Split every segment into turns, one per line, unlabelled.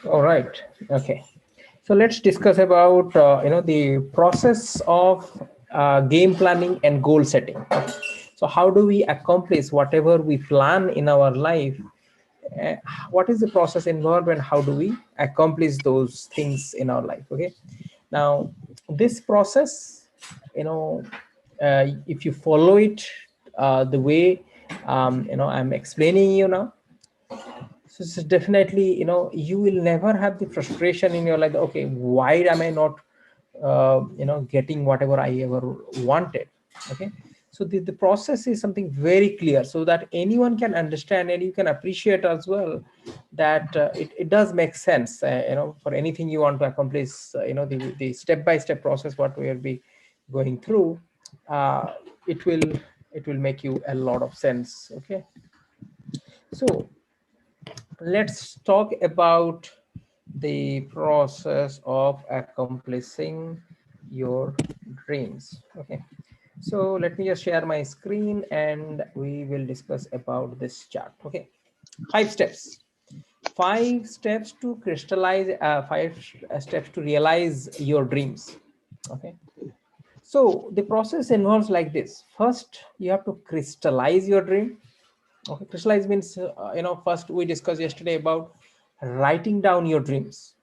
All right. Okay. So let's discuss about the process of game planning and goal setting. Okay. So how do we accomplish whatever we plan in our life? Uh, what is the process involved, and how do we accomplish those things in our life? Okay. Now, this process, if you follow it the way I'm explaining you now, so it's definitely, you will never have the frustration in your life. Okay, why am I not, getting whatever I ever wanted? Okay, so the process is something very clear so that anyone can understand and you can appreciate as well that it does make sense, for anything you want to accomplish, the step-by-step process what we will be going through, uh, it will it will make you a lot of sense. Okay, so let's talk about the process of accomplishing your dreams. Okay, so let me just share my screen and we will discuss about this chart. Okay, 5 steps. 5 steps to crystallize, 5 steps to realize your dreams. Okay, so the process involves like this. First you have to crystallize your dream. Okay, crystallize means, first we discussed yesterday about writing down your dreams.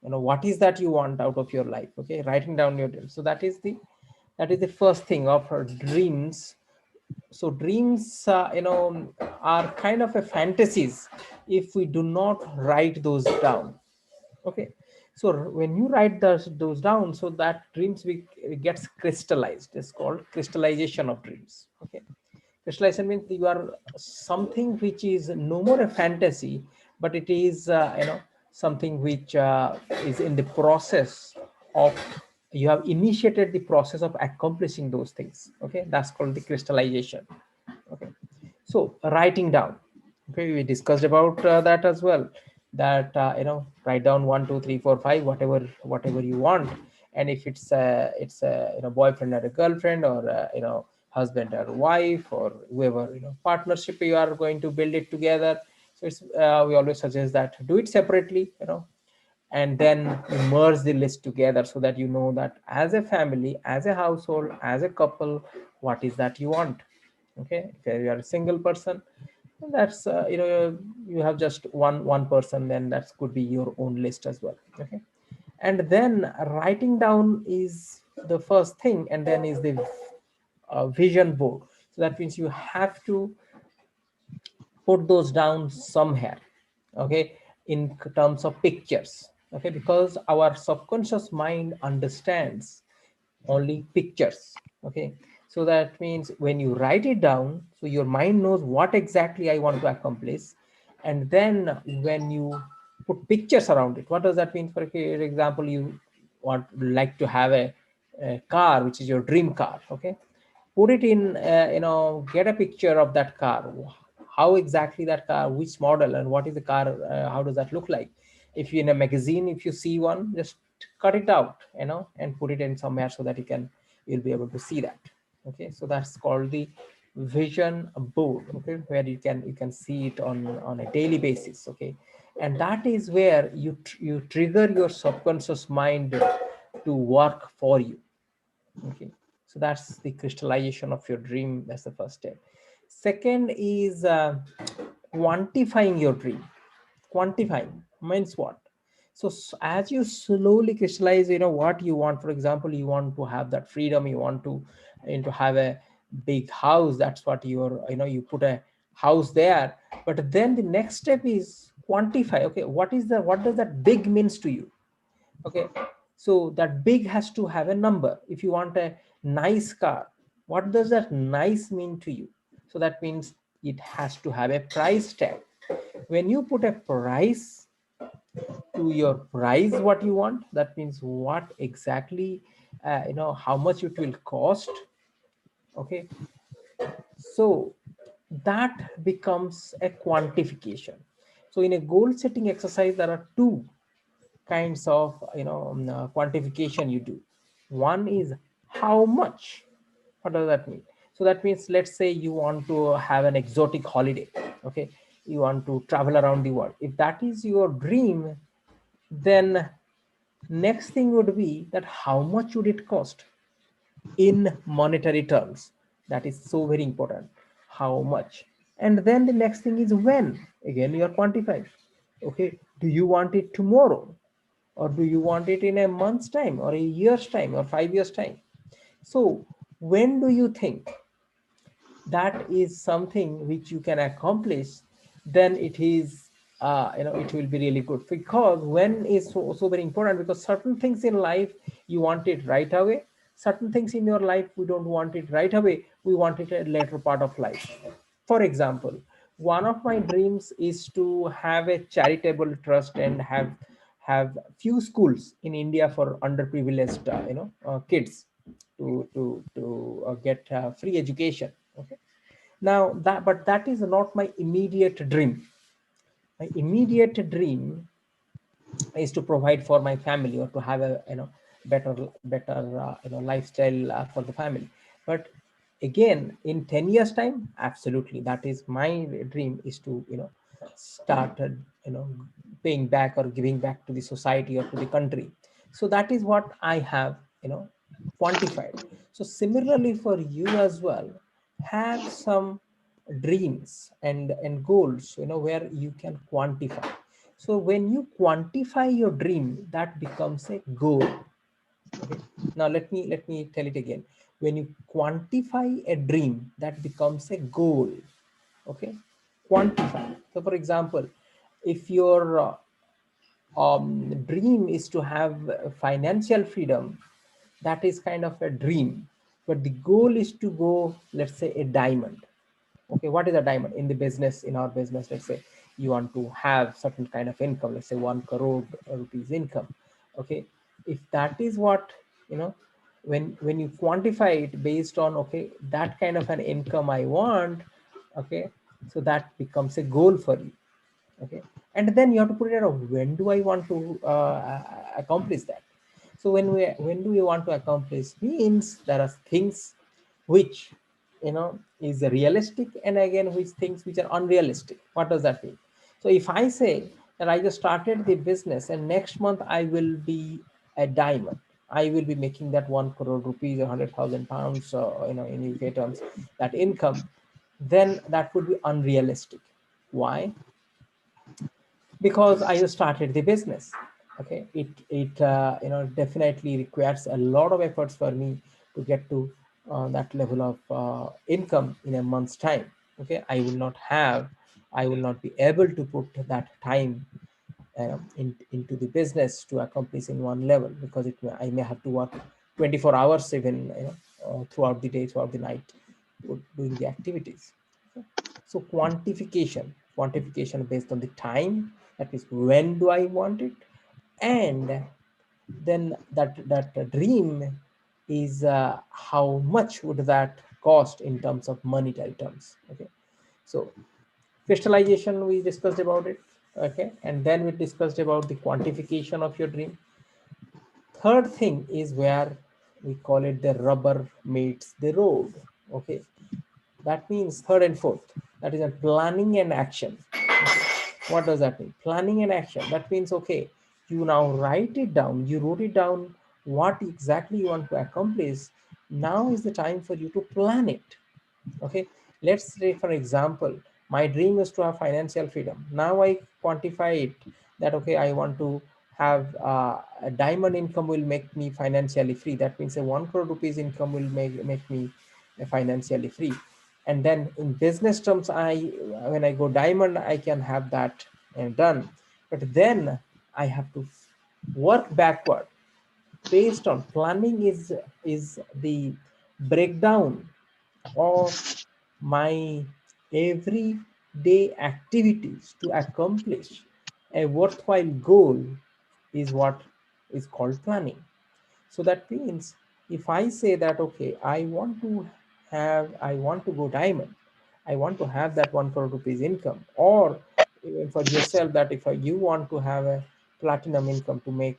What is that you want out of your life? Okay, writing down your dreams. So that is the first thing of dreams. So dreams, are kind of a fantasies if we do not write those down. Okay, so when you write those down, so that dreams gets crystallized. It's called crystallization of dreams. Okay, crystallization means you are something which is no more a fantasy, but it is, something which is in the process of, you have initiated the process of accomplishing those things. Okay, that's called the crystallization. Okay, so writing down. Okay, we discussed about that as well, that write down 1 2 3 4 5, whatever you want. And if it's a boyfriend or a girlfriend, or husband or wife, or whoever, partnership you are going to build it together. So it's, we always suggest that do it separately, and then you merge the list together so that you know that as a family, as a household, as a couple, what is that you want. Okay, if you are a single person, that's, you have just one person, then that could be your own list as well. Okay, and then writing down is the first thing, and then is the vision board. So that means you have to put those down somewhere. Okay, in terms of pictures. Okay, because our subconscious mind understands only pictures. Okay, so that means when you write it down, so your mind knows what exactly I want to accomplish. And then when you put pictures around it, what does that mean? For example, you want like to have a car which is your dream car. Okay, put it in, get a picture of that car. How exactly that car, which model, and what is the car, how does that look like? If you in a magazine, if you see one, just cut it out, and put it in somewhere so that you'll be able to see that. Okay, so that's called the vision board. Okay, where you can see it on a daily basis. Okay, and that is where you trigger your subconscious mind to work for you. Okay, so that's the crystallization of your dream. That's the first step. Second is quantifying your dream. Quantifying means what? So as you slowly crystallize, what you want. For example, you want to have that freedom, you want to have a big house. That's what you put a house there. But then the next step is quantify. Okay, what does that big means to you? Okay, so that big has to have a number. If you want a nice car, what does that nice mean to you? So that means it has to have a price tag. When you put a price to your price, what you want, that means what exactly, how much it will cost. Okay, so that becomes a quantification. So in a goal setting exercise, there are two kinds of, quantification you do. One is how much. What does that mean? So that means, let's say you want to have an exotic holiday. Okay, you want to travel around the world. If that is your dream, Then next thing would be that how much would it cost in monetary terms. That is so very important. How much? And then the next thing is when. Again, you are quantifying. Okay, do you want it tomorrow? Or do you want it in a month's time or a year's time or 5 years time? So when do you think that is something which you can accomplish? Then it is it will be really good, because when is so very important, because certain things in life you want it right away, certain things in your life we don't want it right away, we want it at later part of life. For example, one of my dreams is to have a charitable trust and have few schools in India for underprivileged kids to get free education. Okay, now that, but that is not my immediate dream. My immediate dream is to provide for my family, or to have a better lifestyle for the family. But again, in 10 years time, absolutely, that is my dream, is to start paying back or giving back to the society or to the country. So that is what I have quantified. So similarly for you as well, have some dreams and goals where you can quantify. So when you quantify your dream, that becomes a goal. Okay, now let me tell it again. When you quantify a dream, that becomes a goal. Okay, quantify. So for example, if your dream is to have financial freedom, that is kind of a dream. But the goal is to go, let's say, a diamond. Okay, what is a diamond in the business? In our business, let's say you want to have certain kind of income, let's say 1 crore rupees income. Okay, if that is what when you quantify it based on, okay, that kind of an income I want. Okay, so that becomes a goal for you. Okay, and then you have to put it out, when do I want to accomplish that? So when do we want to accomplish, means there are things which is realistic, and again which things which are unrealistic. What does that mean? So if I say that I just started the business and next month I will be a diamond, I will be making that 1 crore rupees or 100,000 pounds in UK terms, that income, then that would be unrealistic. Why? Because I just started the business. Okay, it definitely requires a lot of efforts for me to get to that level of income in a month's time. Okay, I will not be able to put that time into the business to accomplish in one level, because I may have to work 24 hours even throughout the day, throughout the night, doing the activities. Okay. So quantification based on the time, that is when do I want it, and then that dream is how much would that cost in terms of monetary terms. Okay, so crystallization, we discussed about it. Okay, and then we discussed about the quantification of your dream. Third thing is where we call it the rubber meets the road. Okay, that means third and fourth, that is a planning and action. Okay. What does that mean? Planning and action, that means, okay, you now write it down, you wrote it down, what exactly you want to accomplish. Now is the time for you to plan it. Okay, let's say for example, my dream is to have financial freedom. Now I quantify it, that okay, I want to have a diamond income will make me financially free. That means a 1 crore rupees income will make me financially free. And then in business terms, when I go diamond, I can have that done. But then I have to work backward based on planning. Is the breakdown of my everyday activities to accomplish a worthwhile goal, is what is called planning. So that means if I say that, okay, I want to go diamond, I want to have that 1 crore rupees income, or even for yourself, that if you want to have a platinum income to make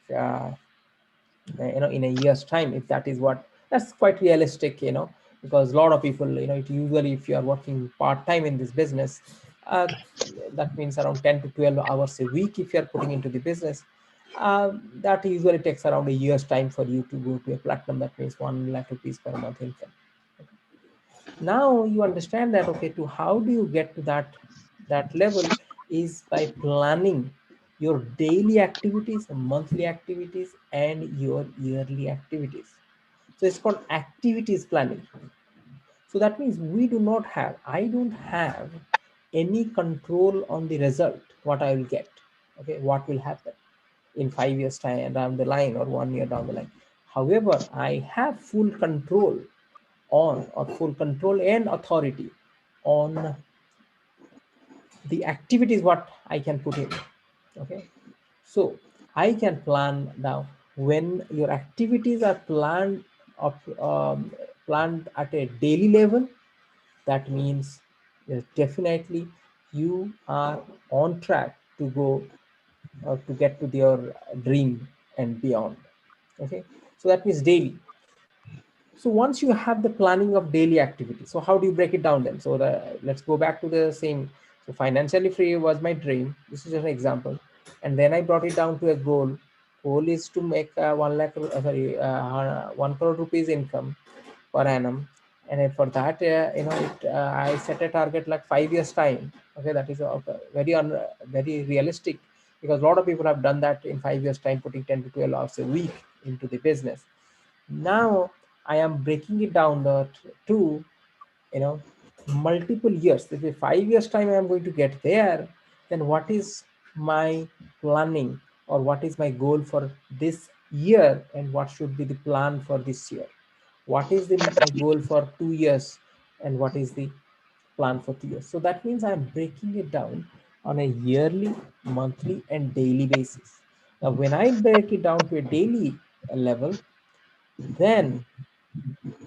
in a year's time, if that is what, that's quite realistic, because a lot of people, it usually, if you are working part-time in this business, uh, that means around 10 to 12 hours a week if you are putting into the business. That usually takes around a year's time for you to go to a platinum. That means 1 lakh rupees per month income. Okay. Now you understand that, okay, to how do you get to that level is by planning your daily activities, monthly activities, and your yearly activities. So it's called activities planning. So that means I don't have any control on the result, what I will get, okay, what will happen in 5 years time down the line or 1 year down the line. However, I have full control full control and authority on the activities what I can put in. Okay. So I can plan now. When your activities are of, um, planned at a daily level, that means definitely you are on track to go to get to your dream and beyond. Okay. So that means daily. So once you have the planning of daily activity, so how do you break it down then? So let's go back to the same. So financially free was my dream. This is just an example. And then I brought it down to a goal. Goal is to make 1 lakh, 1 crore rupees income per annum. And then for that, I set a target like 5 years time. Okay, that is very realistic, because a lot of people have done that in 5 years time, putting 10 to 12 hours a week into the business. Now I am breaking it down to, you know, multiple years. If in 5 years time I am going to get there, then what is my planning, or what is my goal for this year, and what should be the plan for this year? What is my goal for 2 years, and what is the plan for 2 years? So that means I'm breaking it down on a yearly, monthly, and daily basis. Now, when I break it down to a daily level, then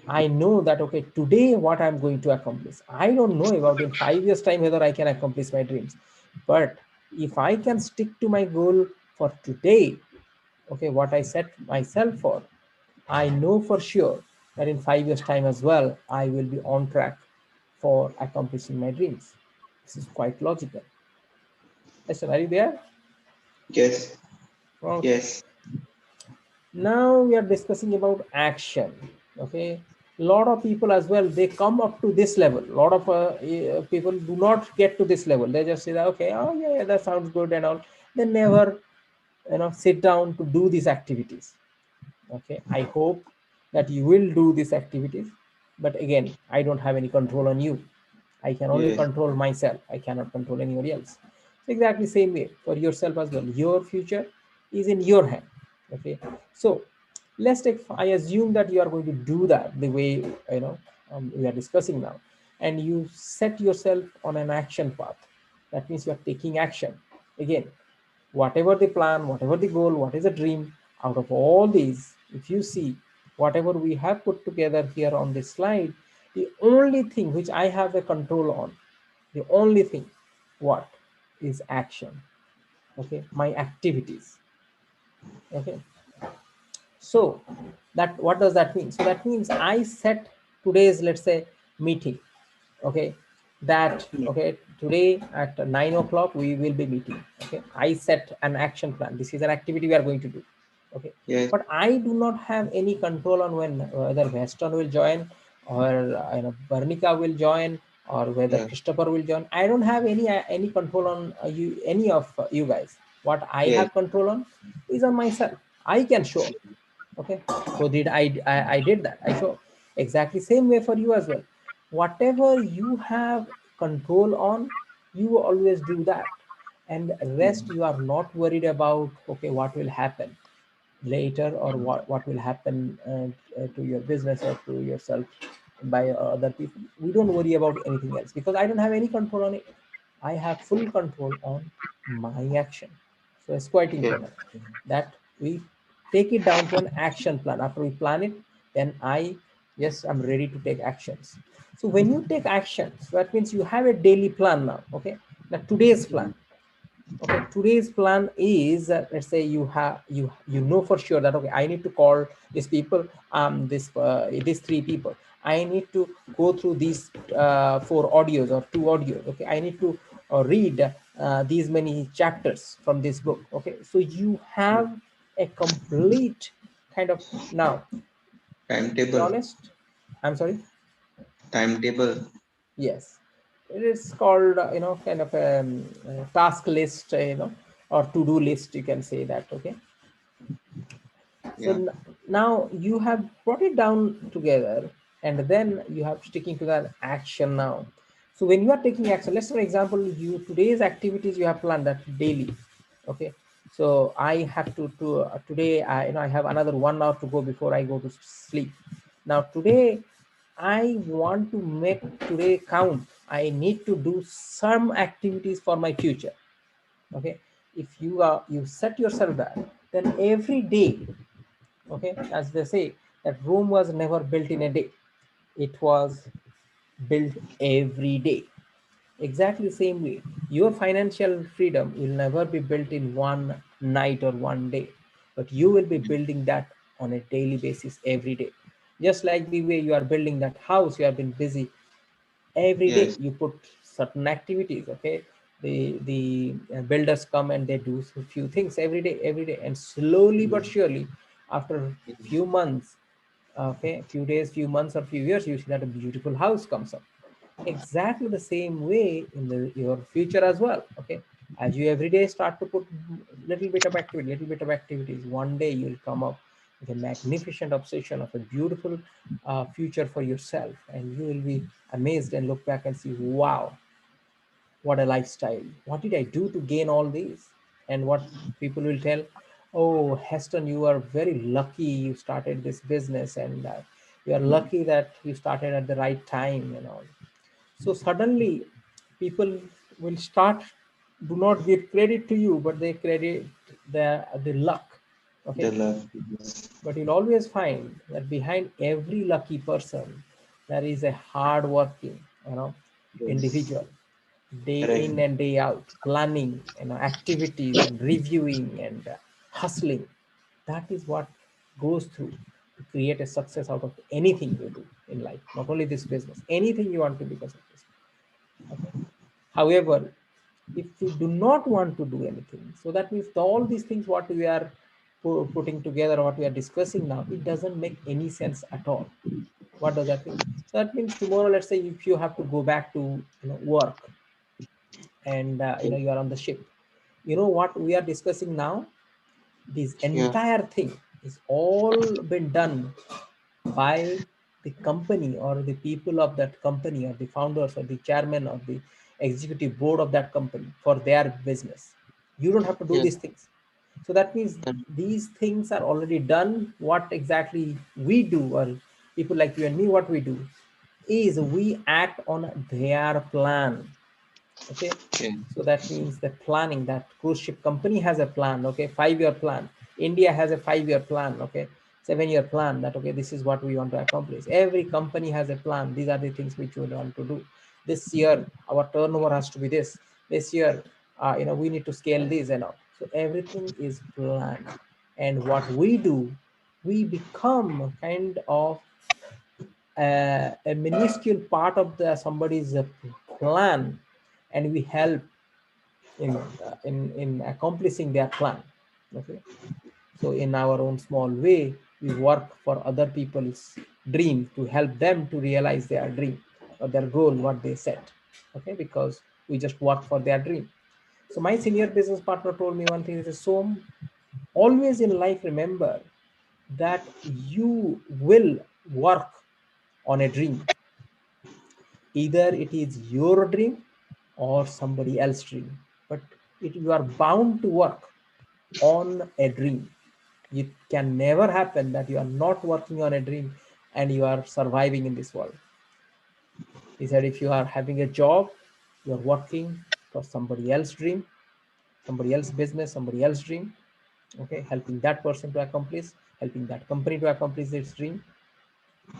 I know that, okay, today what I'm going to accomplish. I don't know about in 5 years time whether I can accomplish my dreams, but if I can stick to my goal for today, okay, what I set myself for, I know for sure that in 5 years time as well, I will be on track for accomplishing my dreams. This is quite logical. Listen, are you there?
Yes.
Okay.
Yes.
Now we are discussing about action. Okay, a lot of people as well, they come up to this level. A lot of people do not get to this level. They just say that, okay, oh yeah, that sounds good and all. They never, sit down to do these activities. Okay, I hope that you will do these activities, but again, I don't have any control on you. I can only
Yes.
control myself. I cannot control anybody else. So exactly same way for yourself as well. Your future is in your hand. Okay. So let's take, I assume that you are going to do that the way, we are discussing now, and you set yourself on an action path. That means you are taking action. Again, whatever the plan, whatever the goal, what is the dream, out of all these, if you see whatever we have put together here on this slide, the only thing which I have a control on, the only thing, what is action? Okay, my activities. Okay, so that, what does that mean? So that means I set today's, let's say, meeting. Okay, that, okay, today at 9 o'clock we will be meeting. Okay, I set an action plan. This is an activity we are going to do. Okay,
Yes.
but I do not have any control on when, whether Weston will join, or Bernica will join, or whether
Yeah.
Christopher will join. I don't have any control on you, any of you guys. What I
Yes.
have control on is on myself. I can show up. Okay, so I did that, I show. Exactly same way for you as well. Whatever you have control on, you always do that, and rest you are not worried about, okay, what will happen later, or what will happen to your business or to yourself by other people. We don't worry about anything else, because I don't have any control on it. I have full control on my action. So it's quite
Yes.
important that we take it down to an action plan. After we plan it, then yes, I'm ready to take actions. So when you take actions, that means you have a daily plan now. Okay, now today's plan. Okay, today's plan is, let's say you have, you know for sure that, okay, I need to call these people, these three people. I need to go through these 4 audios or 2 audios. Okay, I need to read these many chapters from this book. Okay, so you have a complete kind of, now to be
Timetable.
honest, I'm sorry.
Timetable.
Yes, it is called kind of a task list, or to do list, you can say that. Okay, so
Yeah.
now you have brought it down together, and then you have sticking to that action now. So when you are taking action, let's say for example, you today's activities you have planned that daily. Okay, so I have to today, I have another 1 hour to go before I go to sleep. Now today I want to make today count. I need to do some activities for my future. Okay, if you set yourself that, then every day, okay, as they say, that Rome was never built in a day, it was built every day. Exactly the same way, your financial freedom will never be built in one night or one day, but you will be building that on a daily basis every day. Just like the way you are building that house, you have been busy every day,
Yes.
you put certain activities. Okay, the builders come and they do a few things every day, and slowly but surely, after few months, okay, few days, few months, or few years, you see that a beautiful house comes up. Exactly the same way in your future as well. Okay, as you every day start to put little bit of activity, little bit of activities, one day you'll come up with a magnificent obsession of a beautiful future for yourself, and you will be amazed and look back and see, wow, what a lifestyle, what did I do to gain all these. And what people will tell, oh Heston, you are very lucky you started this business, and you are lucky that you started at the right time and all. So suddenly people will start, do not give credit to you, but they credit the luck. Okay,
The love. Yes.
but you'll always find that behind every lucky person there is a hard working, you know
Yes.
individual, day in
Correct.
and day out, planning, activities and reviewing and hustling. That is what goes through to create a success out of anything you do in life, not only this business, anything you want to become successful. Okay, however, if we do not want to do anything, so that means all these things what we are putting together, what we are discussing now, it doesn't make any sense at all. What does that mean? So that means tomorrow, let's say if you have to go back to work, and you are on the ship, what we are discussing now, this
Yeah.
entire thing is all been done by the company or the people of that company or the founders or the chairman of the executive board of that company for their business. You don't have to do
Yes.
these things. So that means
Correct.
these things are already done. What exactly we do, or people like you and me, what we do is we act on their plan. Okay,
Yeah.
so that means the planning, that cruise ship company has a plan. Okay, 5 year plan, India has a 5 year plan. Okay, 7 year plan, that okay, this is what we want to accomplish. Every company has a plan, these are the things which we want to do. This year our turnover has to be this year, we need to scale this and all. So everything is planned, and what we do, we become kind of a minuscule part of the somebody's plan, and we help in accomplishing their plan. Okay, so in our own small way, we work for other people's dream to help them to realize their dream or their goal, what they set. Okay, because we just work for their dream. So my senior business partner told me one thing. He says, so always in life remember that you will work on a dream. Either it is your dream or somebody else's dream, but you are bound to work on a dream. It can never happen that you are not working on a dream and you are surviving in this world. He said, if you are having a job, you are working for somebody else's dream, somebody else's business, somebody else's dream. Okay, helping that person to accomplish, helping that company to accomplish its dream.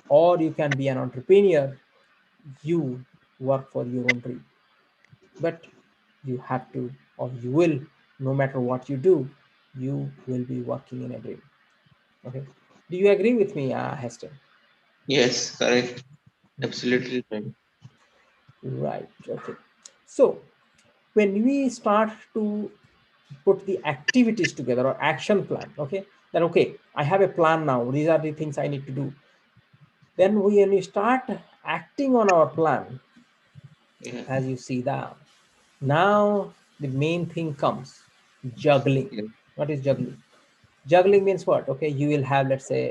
Or you can be an entrepreneur, you work for your own dream. But you have to, or you will, no matter what you do, you will be working in a dream. Okay, do you agree with me, Hester?
Yes. Correct. Absolutely right.
Right. Okay. So when we start to put the activities together or action plan, okay, then okay, I have a plan now, these are the things I need to do. Then when we start acting on our plan,
Yeah.
as you see that, now the main thing comes, juggling.
Yeah.
What is juggling? Juggling means what? Okay, you will have, let's say,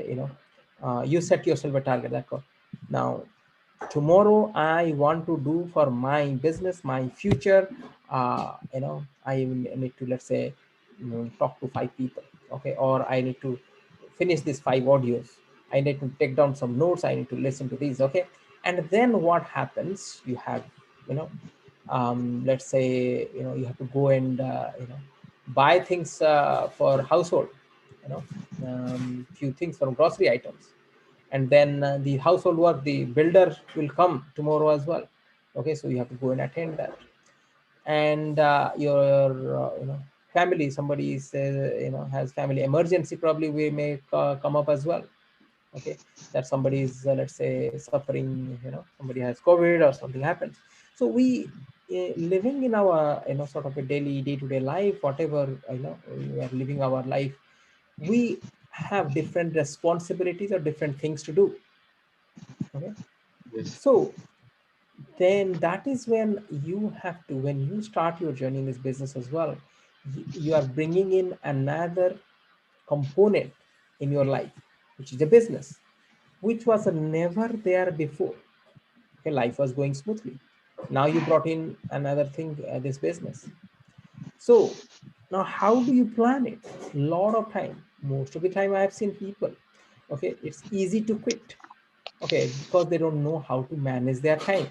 you set yourself a target that now tomorrow I want to do for my business, my future, I need to, let's say, talk to 5 people, okay, or I need to finish these 5 audios, I need to take down some notes, I need to listen to these, okay. And then what happens, you have, you know let's say, you have to go and buy things for household, few things from grocery items, and then the household work, the builder will come tomorrow as well, okay, so you have to go and attend that. And your family, somebody is has family emergency, probably we may come up as well, okay, that somebody is let's say suffering, somebody has COVID or something happens. So we living in our sort of a daily day-to-day life, whatever we are living our life, we have different responsibilities or different things to do, okay.
Yes.
So then that is when you have to, when you start your journey in this business as well, you are bringing in another component in your life, which is a business, which was never there before. Okay, life was going smoothly. Now you brought in another thing, this business. So now how do you plan it? Lot of time, most of the time I have seen people, okay, it's easy to quit, okay, because they don't know how to manage their time,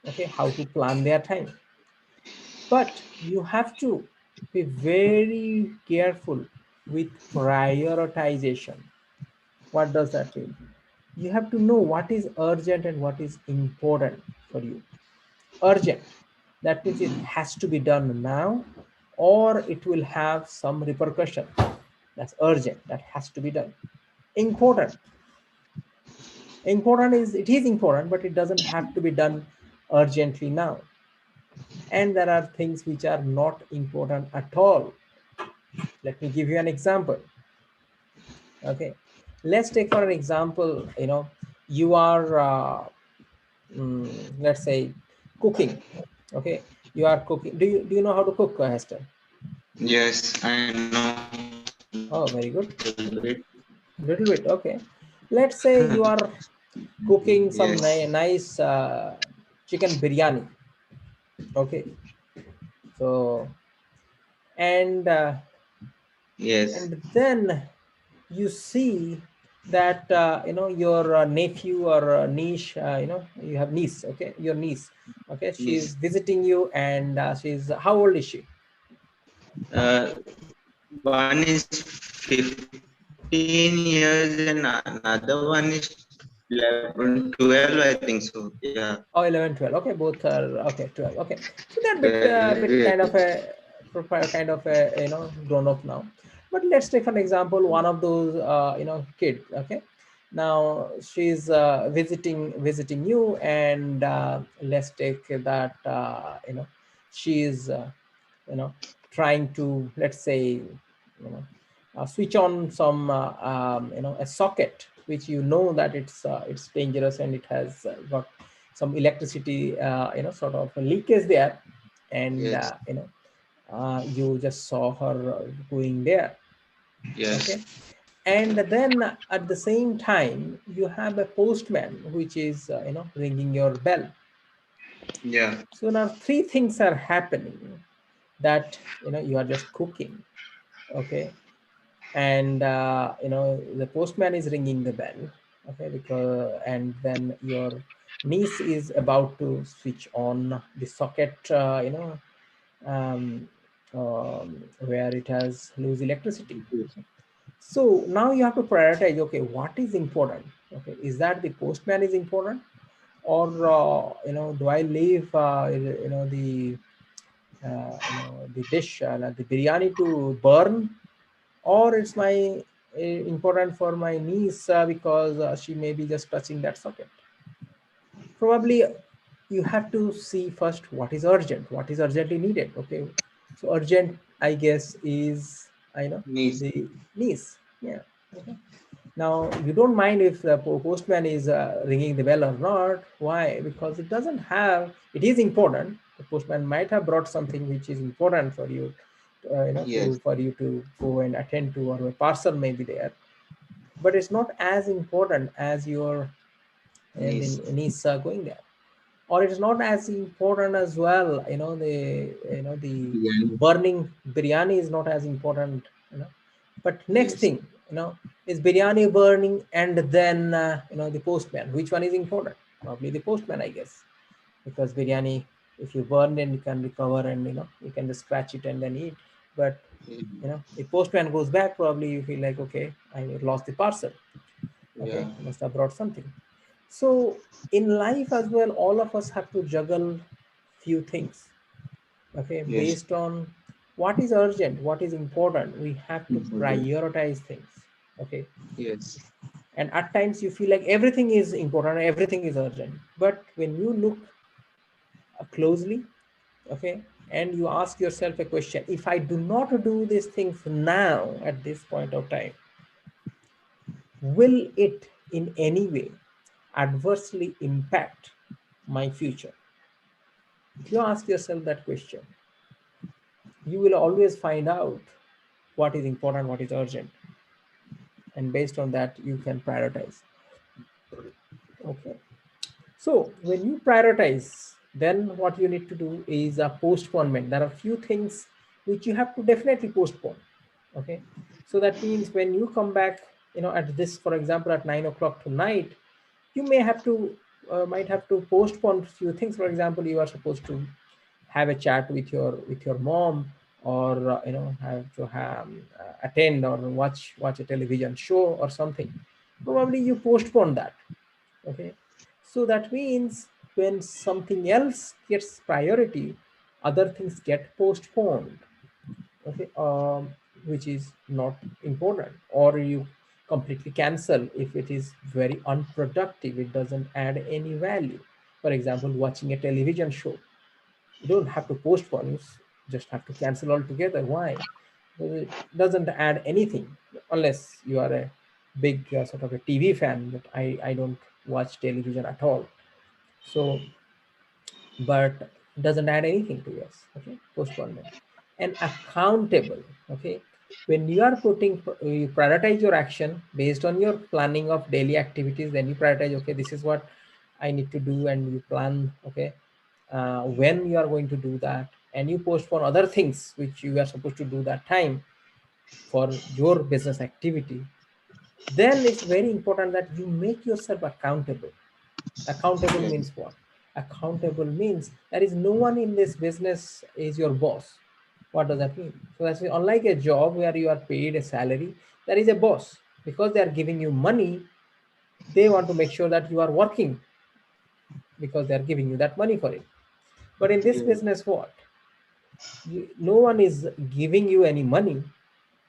okay, how to plan their time. But you have to be very careful with prioritization. What does that mean? You have to know what is urgent and what is important for you. Urgent, that means it has to be done now, or it will have some repercussion. That's urgent, that has to be done. Important, important is, it is important, but it doesn't have to be done urgently now. And there are things which are not important at all. Let me give you an example. Okay, let's take for an example, you are let's say cooking, okay, you are cooking. Do you know how to cook, Hester?
Yes, I know.
Oh, very good.
Little bit.
Little bit, okay. Let's say you are cooking some
Yes.
nice chicken biryani, okay. So and
Yes.
and then you see that your nephew or niece, you have niece, okay, your niece, okay, she is
Yes.
visiting you, and she's, how old is she?
Uh, One is 15 years and another one is 11, 12, I think so. Yeah.
Oh, 11, 12. Okay, both are okay, 12. Okay, so they're
Well,
bit kind of
yes.
a kind of a grown up now. But let's take an example, one of those kid. Okay, now she's visiting you, and let's take that she's you know trying to, let's say, switch on some a socket, which that it's dangerous, and it has got some electricity sort of a leakage there, and
Yes.
you just saw her going there,
Yes.
okay. And then at the same time you have a postman which is ringing your bell.
Yeah.
So now three things are happening, that you are just cooking, okay, and the postman is ringing the bell, okay, because, and then your niece is about to switch on the socket, um, where it has lose electricity, okay. So now you have to prioritize, okay, what is important, okay, is that the postman is important, or do I leave the dish, the biryani to burn, or it's my important for my niece, because she may be just touching that socket. Probably you have to see first what is urgent, what is urgently needed. Okay, so urgent, I guess, is, I know,
Nice.
the niece. Yeah. Okay. Now you don't mind if the postman is ringing the bell or not. Why? Because it doesn't have. It is important. The postman might have brought something which is important for you,
Yes.
for you to go and attend to, or a parcel may be there. But it's not as important as your
Nice.
the niece going there, or it's not as important as well. The
Biryani.
burning biryani is not as important. But next
Yes.
thing, is biryani burning, and then the postman. Which one is important? Probably the postman, I guess, because biryani, if you burn it, you can recover, and you can just scratch it and then eat. But if postman goes back, probably you feel like, okay, I lost the parcel. Okay,
Yeah.
I must have brought something. So in life as well, all of us have to juggle few things. Okay,
Yes.
based on what is urgent, what is important, we have to
Important.
prioritize things. Okay,
Yes.
and at times you feel like everything is important, everything is urgent. But when you look closely, okay, and you ask yourself a question: if I do not do these things now at this point of time, will it in any way adversely impact my future? If you ask yourself that question, you will always find out what is important, what is urgent, and based on that, you can prioritize. Okay. So when you prioritize, then what you need to do is a postponement. There are few things which you have to definitely postpone. Okay. So that means when you come back, at this, for example, at 9 o'clock tonight, you may have to, might have to postpone few things. For example, you are supposed to have a chat with your mom, or have to attend or watch a television show or something. Probably you postpone that. Okay, so that means when something else gets priority, other things get postponed. Okay, which is not important, or you completely cancel if it is very unproductive, it doesn't add any value. For example, watching a television show, you don't have to postpone, you just have to cancel altogether. Why? Because it doesn't add anything, unless you are a big sort of a TV fan. But I don't watch television at all. So, but it doesn't add anything to us. Okay, postponement. And accountable. Okay, when you are you prioritize your action based on your planning of daily activities. Then you prioritize, okay, this is what I need to do, and you plan, okay, when you are going to do that, and you postpone other things which you are supposed to do that time for your business activity. Then it's very important that you make yourself accountable. Accountable
Yes.
means what? Accountable means there is no one in this business is your boss. What does that mean? So that's unlike a job where you are paid a salary, there is a boss. Because they are giving you money, they want to make sure that you are working, because they are giving you that money for it. But in this
Yes.
business, what? No one is giving you any money.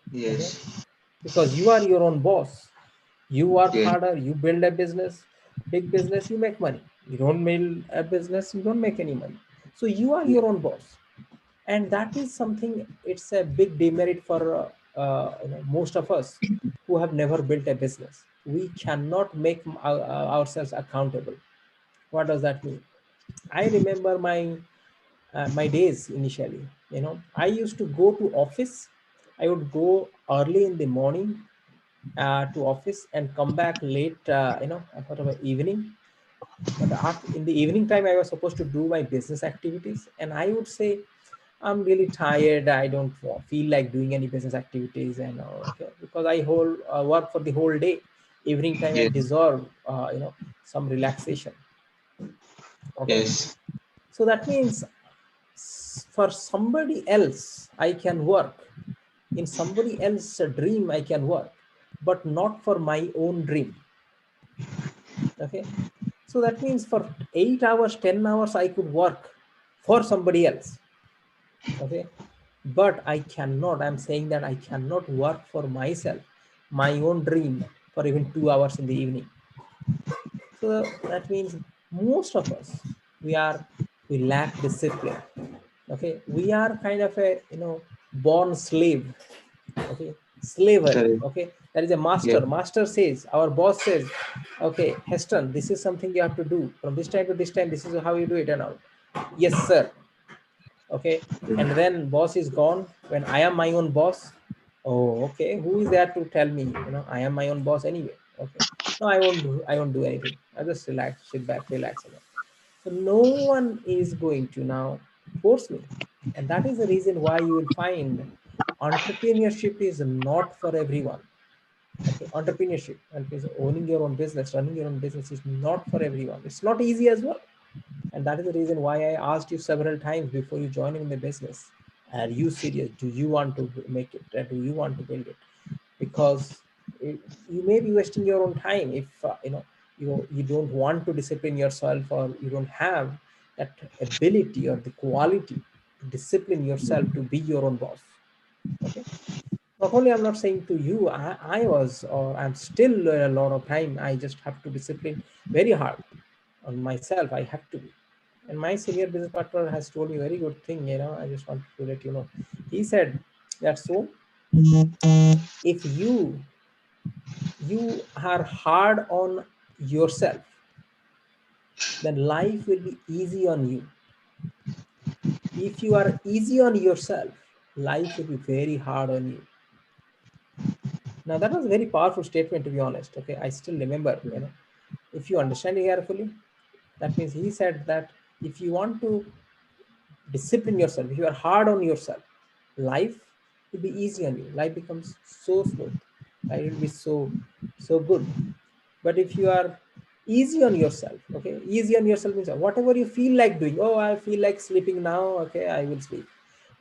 Okay,
Yes.
because you are your own boss. You work
Yes.
harder, you build a business, big business, you make money. You don't build a business, you don't make any money. So you are your own boss. And that is something, it's a big demerit for most of us who have never built a business. We cannot make ourselves accountable. What does that mean? I remember my days initially. I used to go to office. I would go early in the morning to office and come back late, sort of evening. But after, in the evening time, I was supposed to do my business activities, and I would say, I'm really tired. I don't feel like doing any business activities, and okay, because I work for the whole day. Evening time, I
Yes.
deserve some relaxation. Okay,
Yes.
so that means for somebody else I can work, in somebody else's dream I can work, but not for my own dream. Okay, so that means for 8 hours, 10 hours I could work for somebody else. Okay, but I cannot, I'm saying that I cannot work for myself, my own dream, for even 2 hours in the evening. So that means most of us, we lack discipline. Okay, we are kind of a born slave. Okay, slavery.
Correct.
Okay, that is a
Yeah.
master says, our boss says, okay, Heston, this is something you have to do from this time to this time, this is how you do it and all. Yes sir. Okay, and then boss is gone when I am my own boss. Oh, okay, who is there to tell me, I am my own boss anyway. Okay, no, I won't do anything, I just relax, sit back, relax, so no one is going to now force me. And that is the reason why you will find entrepreneurship is not for everyone. Okay, entrepreneurship and owning your own business, running your own business is not for everyone. It's not easy as well. And that is the reason why I asked you several times before you join in the business. Are you serious? Do you want to make it? Do you want to build it? Because it, you may be wasting your own time if you don't want to discipline yourself, or you don't have that ability or the quality to discipline yourself to be your own boss. Okay, not only I'm not saying to you, I was, or I'm still a lot of time, I just have to discipline very hard on myself. I have to be. And my senior business partner has told me a very good thing, I just wanted to let you know. He said that, so if you are hard on yourself, then life will be easy on you. If you are easy on yourself, life will be very hard on you. Now that was a very powerful statement, to be honest. Okay, I still remember, if you understand it carefully, that means he said that if you want to discipline yourself, if you are hard on yourself, life will be easy on you. Life becomes so smooth. Life will be so good. But if you are easy on yourself, okay, easy on yourself means whatever you feel like doing. Oh, I feel like sleeping now. Okay, I will sleep.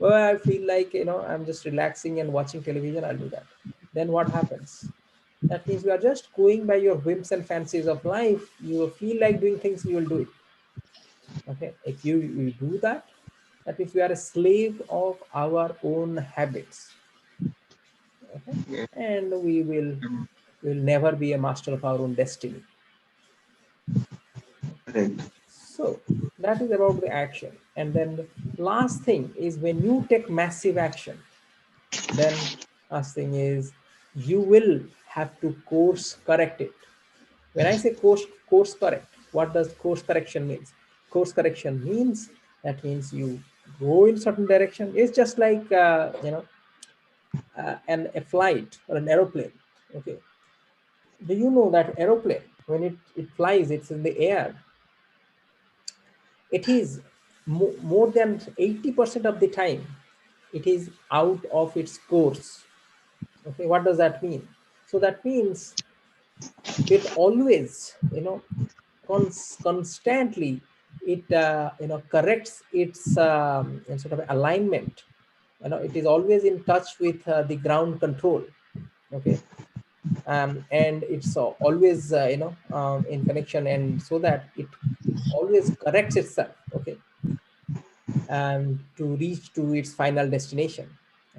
Oh, I feel like I'm just relaxing and watching television. I'll do that. Then what happens? That means you are just going by your whims and fancies of life. You feel like doing things, you will do it. Okay, if you do that, that means we are a slave of our own habits. Okay,
Yeah.
and we will never be a master of our own destiny.
Correct.
So that is about the action. And then the last thing is, when you take massive action, then last thing is, you will have to course correct it. When I say course correct, what does course correction means? Course correction means, that means you go in certain direction. It's just like a flight or an aeroplane. Okay, do you know that aeroplane, when it flies, it's in the air, it is more than 80% of the time it is out of its course. Okay, what does that mean? So that means it always, constantly, it corrects its sort of alignment. It is always in touch with the ground control. Okay, and it's always in connection, and so that it always corrects itself. Okay, to reach to its final destination.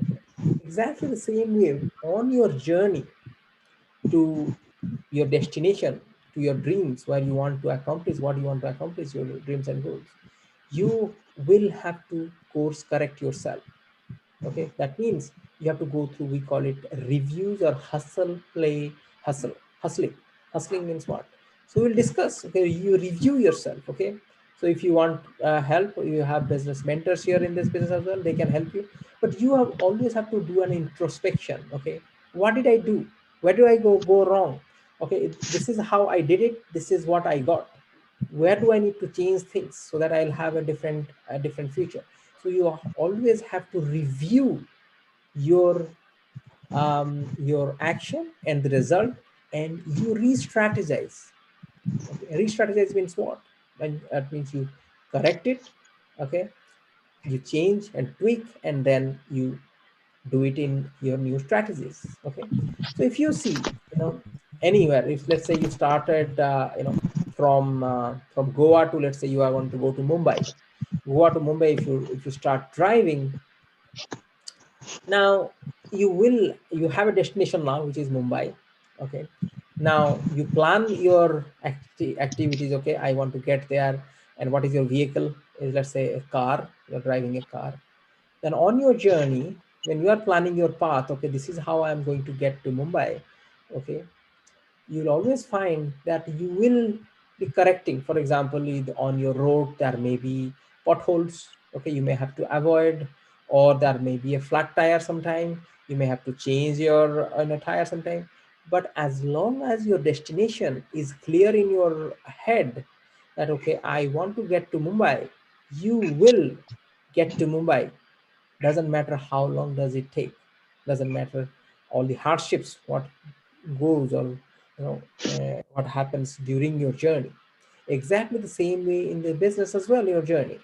Okay, exactly the same way on your journey to your destination, to your dreams, where you want to accomplish what you want to accomplish, your dreams and goals, you will have to course correct yourself. Okay, that means you have to go through, we call it reviews, or hustling. Hustling means what? So we'll discuss. Okay, you review yourself. Okay, so if you want help, you have business mentors here in this business as well, they can help you. But you have always have to do an introspection. Okay, what did I do? Where do I go wrong? Okay, this is how I did it, this is what I got. Where do I need to change things so that I'll have a different future? So you always have to review your your action and the result, and you re-strategize. Okay, re-strategize means what? And that means you correct it. Okay, you change and tweak, and then you do it in your new strategies. Okay, so if you see, anywhere, if let's say you started from Goa to, let's say you are want to go to Mumbai. Goa to Mumbai, if you start driving, now you have a destination now, which is Mumbai. Okay, now you plan your activities. Okay, I want to get there and what is your vehicle is, let's say, a car, you're driving a car. Then on your journey, when you are planning your path, okay, this is how I'm going to get to Mumbai, okay, you'll always find that you will be correcting. For example, on your road, there may be potholes, okay, you may have to avoid, or there may be a flat tire sometime. You may have to change your tire sometime. But as long as your destination is clear in your head, that, okay, I want to get to Mumbai, you will get to Mumbai. Doesn't matter how long does it take, doesn't matter all the hardships what goes, or what happens during your journey. Exactly the same way in the business as well. Your journey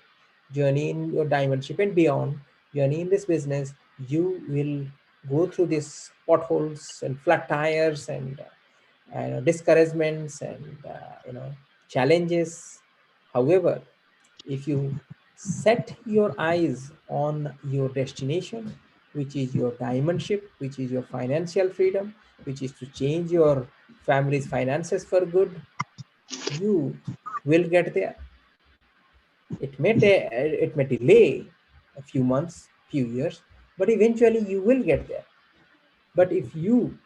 in your diamond ship and beyond, journey in this business, you will go through these potholes and flat tires and discouragements and challenges. However, if you set your eyes on your destination, which is your diamond ship, which is your financial freedom, which is to change your family's finances for good, you will get there. It may delay a few months, few years, but eventually you will get there. But if you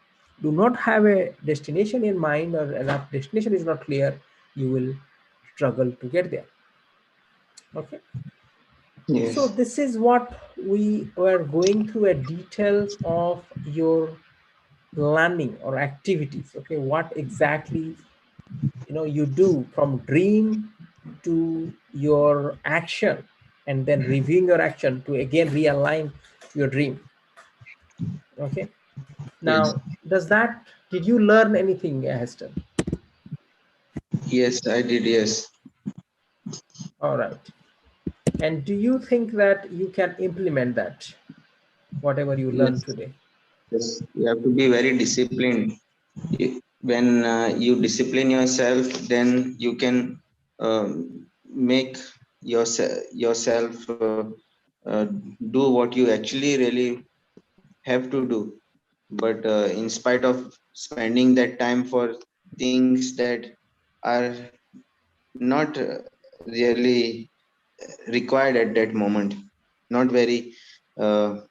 do not have a destination in mind, or that destination is not clear, you will struggle to get there. Okay. So
Yes.
this is what we were going through, a details of your planning or activities. Okay, what exactly you do from dream to your action, and then reviewing your action to again realign your dream. Okay.
Yes.
Now, did you learn anything, Heston?
Yes, I did. Yes.
All right. And do you think that you can implement that, whatever you learned
Yes.
today?
Yes. You have to be very disciplined. When you discipline yourself, then you can make yourself uh, do what you actually really have to do. But in spite of spending that time for things that are not really required at that moment, not very uh,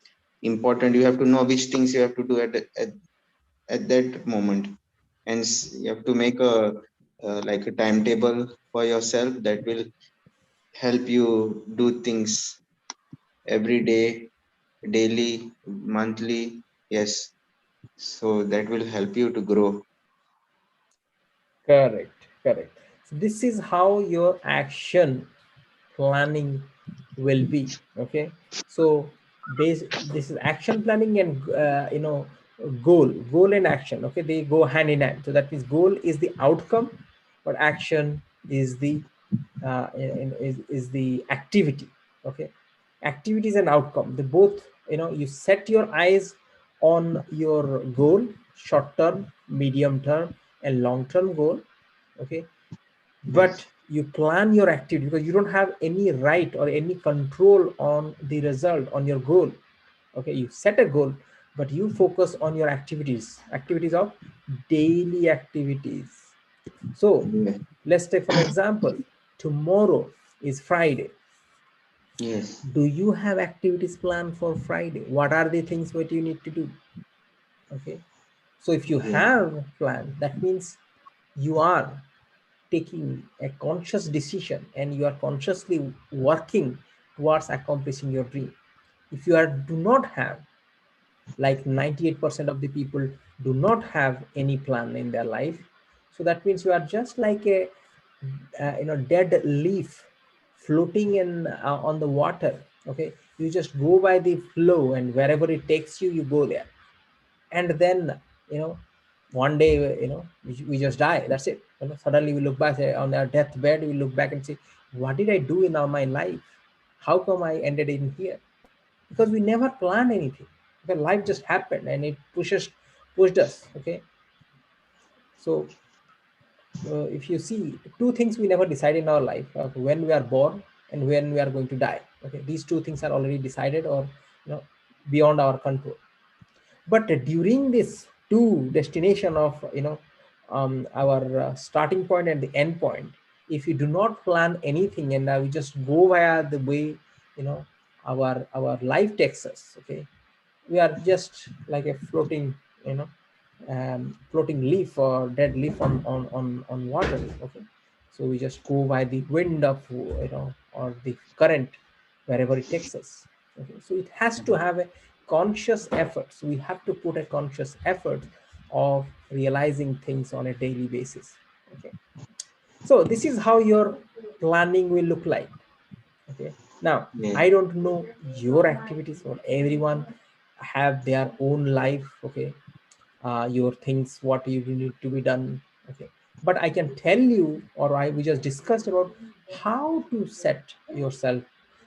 important, you have to know which things you have to do at that moment, and you have to make a like a timetable for yourself that will help you do things every day, daily, monthly. Yes, so that will help you to grow.
Correct, correct. So this is how your action planning will be. Okay. So this is action planning and goal and action. Okay, they go hand in hand. So that means goal is the outcome, but action is the is the activity. Okay, activities and outcome, they both, you set your eyes on your goal, short term, medium term, and long term goal. Okay, but
Yes.
you plan your activity because you don't have any right or any control on the result, on your goal. Okay, you set a goal, but you focus on your activities of daily activities. So
Yeah.
let's take for an example, tomorrow is Friday.
Yes.
Do you have activities planned for Friday? What are the things what you need to do? Okay, so if you
Yeah.
have plan, that means you are taking a conscious decision and you are consciously working towards accomplishing your dream. If you do not have, like 98% of the people do not have any plan in their life, so that means you are just like a dead leaf floating in on the water. Okay, you just go by the flow, and wherever it takes you, you go there. And then, one day, we just die, that's it. Suddenly we look back, on our deathbed, we look back and say, what did I do in all my life? How come I ended in here? Because we never planned anything. The life just happened and it pushed us. Okay, so if you see, two things we never decide in our life, when we are born and when we are going to die. Okay, these two things are already decided, or beyond our control. But during this two destination of our starting point and the end point, if you do not plan anything and we just go via the way, you know, our life takes us, okay, we are just like a floating, you know, floating leaf or dead leaf on water, okay. So we just go by the wind of, you know, or the current wherever it takes us, okay. So it has to have a conscious effort. So we have to put a conscious effort of realizing things on a daily basis, okay. So this is how your planning will look like, okay. Now
Yes.
I don't know your activities, or everyone have their own life, okay, your things, what you need to be done, okay. But I can tell you, or we just discussed about how to set yourself,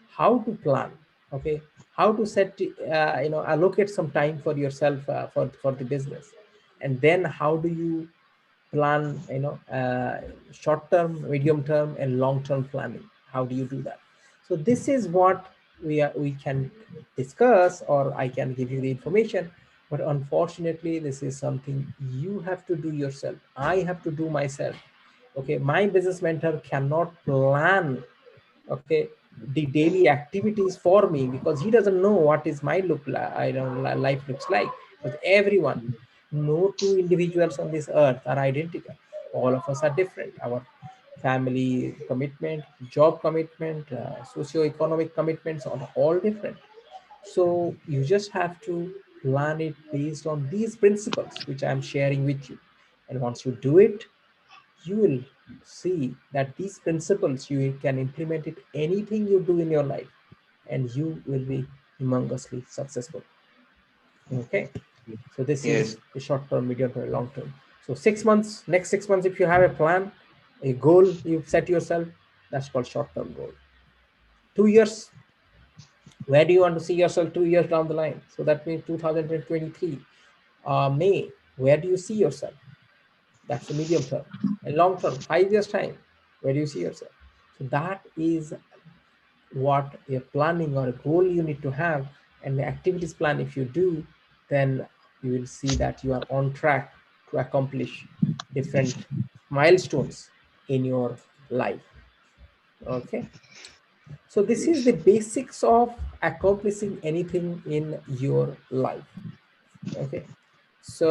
how to plan, okay, how to set, you know, allocate some time for yourself, for the business, and then how do you plan, you know, short term, medium term, and long term planning. How do you do that? So this is what we can discuss, or I can give you the information, but unfortunately this is something you have to do yourself. I have to do myself, okay. My business mentor cannot plan, okay, the daily activities for me, because he doesn't know what is my I don't life looks like. Because everyone, no two individuals on this earth are identical. All of us are different. Our family commitment, job commitment, socio-economic commitments are all different. So you just have to plan it based on these principles which I'm sharing with you. And once you do it, you will see that these principles, you can implement it anything you do in your life, and you will be humongously successful, okay. So this is
Yes.
the short term, medium term, long term. So 6 months, next 6 months, if you have a plan, a goal you've set yourself, that's called short term goal. 2 years, where do you want to see yourself 2 years down the line? So that means 2023 May, where do you see yourself? That's the medium term. And long term, 5 years time, where do you see yourself? So that is what a planning or a goal you need to have. And the activities plan, if you do, then you will see that you are on track to accomplish different milestones in your life, okay. So this is
Yes.
the basics of accomplishing anything in your life, okay. So